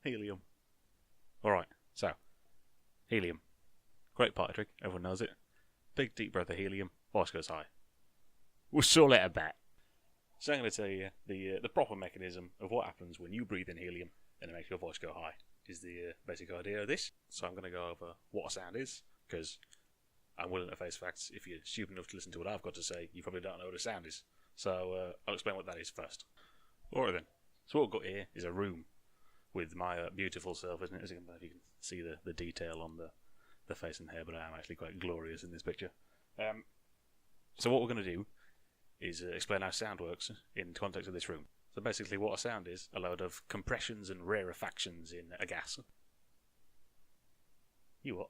Helium. Alright, so, helium. Great party trick, everyone knows it. Big deep breath of helium, voice goes high. We'll sure let a bet. So I'm going to tell you the proper mechanism of what happens when you breathe in helium and it makes your voice go high, is the basic idea of this. So I'm going to go over what a sound is, because I'm willing to face facts. If you're stupid enough to listen to what I've got to say, you probably don't know what a sound is. So I'll explain what that is first. Alright then, so what we've got here is a room with my beautiful self, isn't it? As you can see the detail on the face and hair, but I am actually quite glorious in this picture. So what we're going to do is explain how sound works in the context of this room. So basically what a sound is, a load of compressions and rarefactions in a gas. You what?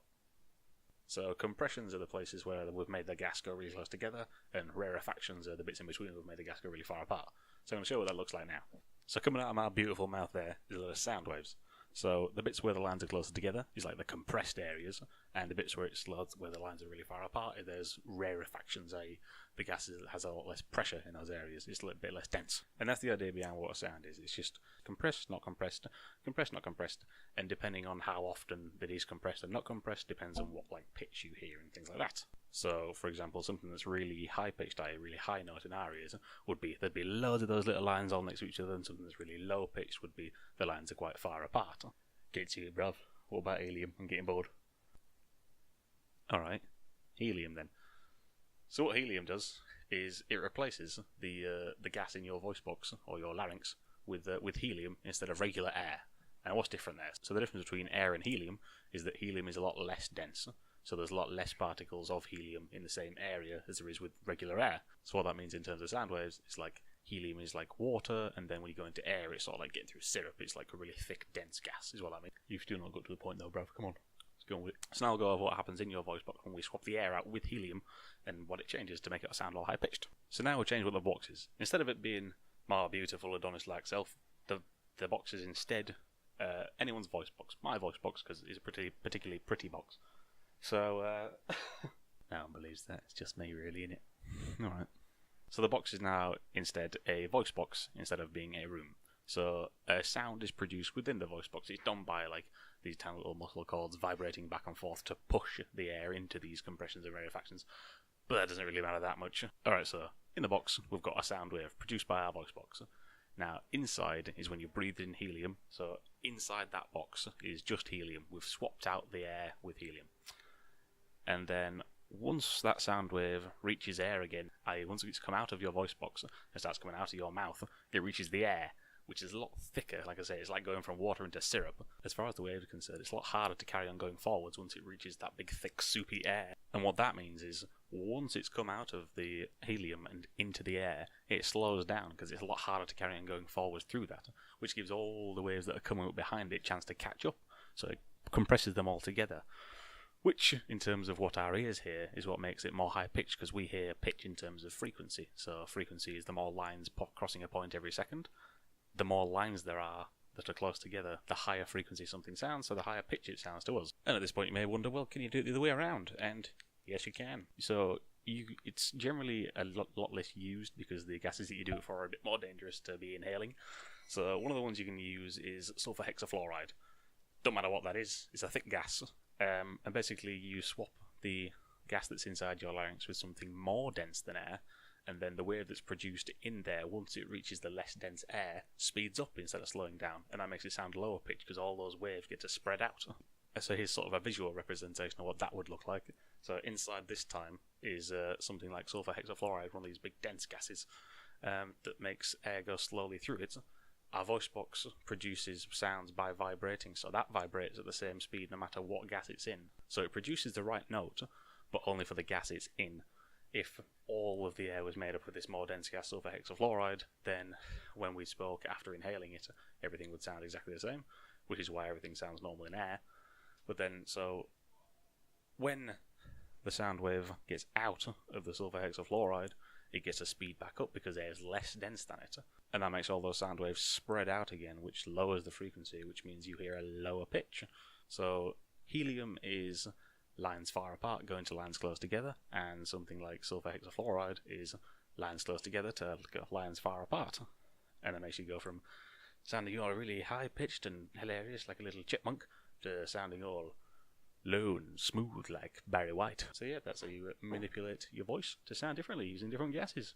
So compressions are the places where we've made the gas go really close together, and rarefactions are the bits in between where we've made the gas go really far apart. So I'm going to show you what that looks like now. So coming out of my beautiful mouth there is a lot of sound waves. So the bits where the lines are closer together is like the compressed areas, and the bits where where the lines are really far apart, there's rarefactions, i.e. the gas has a lot less pressure in those areas, it's a little bit less dense. And that's the idea behind what a sound is. It's just compressed, not compressed, compressed, not compressed, and depending on how often it is compressed and not compressed depends on what pitch you hear and things like that. So, for example, something that's really high-pitched, i.e. really high note in our ears, there'd be loads of those little lines all next to each other, and something that's really low-pitched would be the lines are quite far apart. Get to you, bruv. What about helium? I'm getting bored. Alright, helium then. So what helium does is it replaces the gas in your voice box, or your larynx, with helium instead of regular air. And what's different there? So the difference between air and helium is that helium is a lot less dense. So there's a lot less particles of helium in the same area as there is with regular air. So what that means in terms of sound waves is helium is like water, and then when you go into air, it's sort of like getting through syrup. It's like a really thick, dense gas, is what that means. You've still not got to the point though, bruv. Come on. Let's go on with it. So now I'll go over what happens in your voice box when we swap the air out with helium and what it changes to make it sound all high-pitched. So now we'll change what the box is. Instead of it being my beautiful Adonis-like self, the box is instead anyone's voice box. My voice box, because it's a particularly pretty box. So, no one believes that. It's just me, really, innit? Alright. So the box is now instead a voice box instead of being a room. So a sound is produced within the voice box. It's done by these tiny little muscle cords vibrating back and forth to push the air into these compressions and rarefactions. But that doesn't really matter that much. Alright, so in the box we've got a sound wave produced by our voice box. Now inside is when you breathe in helium. So inside that box is just helium. We've swapped out the air with helium. And then once that sound wave reaches air again, i.e. once it's come out of your voice box and starts coming out of your mouth, it reaches the air, which is a lot thicker. Like I say, it's like going from water into syrup. As far as the wave is concerned, it's a lot harder to carry on going forwards once it reaches that big, thick, soupy air. And what that means is, once it's come out of the helium and into the air, it slows down because it's a lot harder to carry on going forwards through that, which gives all the waves that are coming up behind it a chance to catch up. So it compresses them all together. Which, in terms of what our ears hear, is what makes it more high-pitched, because we hear pitch in terms of frequency. So frequency is the more lines crossing a point every second. The more lines there are that are close together, the higher frequency something sounds, so the higher pitch it sounds to us. And at this point you may wonder, well, can you do it the other way around? And yes, you can. So it's generally a lot less used, because the gases that you do it for are a bit more dangerous to be inhaling. So one of the ones you can use is sulfur hexafluoride. Don't matter what that is, it's a thick gas. And basically you swap the gas that's inside your larynx with something more dense than air, and then the wave that's produced in there, once it reaches the less dense air, speeds up instead of slowing down, and that makes it sound lower pitch because all those waves get to spread out. So here's sort of a visual representation of what that would look like. So inside this time is something like sulfur hexafluoride, one of these big dense gases that makes air go slowly through it. Our voice box produces sounds by vibrating, so that vibrates at the same speed no matter what gas it's in. So it produces the right note, but only for the gas it's in. If all of the air was made up of this more dense gas, sulfur hexafluoride, then when we spoke after inhaling it, everything would sound exactly the same, which is why everything sounds normal in air. But then, so when the sound wave gets out of the sulfur hexafluoride, it gets a speed back up because air is less dense than it. And that makes all those sound waves spread out again, which lowers the frequency, which means you hear a lower pitch. So helium is lines far apart going to lines close together, and something like sulfur hexafluoride is lines close together to lines far apart. And it makes you go from sounding all really high-pitched and hilarious like a little chipmunk, to sounding all low and smooth like Barry White. So yeah, that's how you manipulate your voice to sound differently using different gases.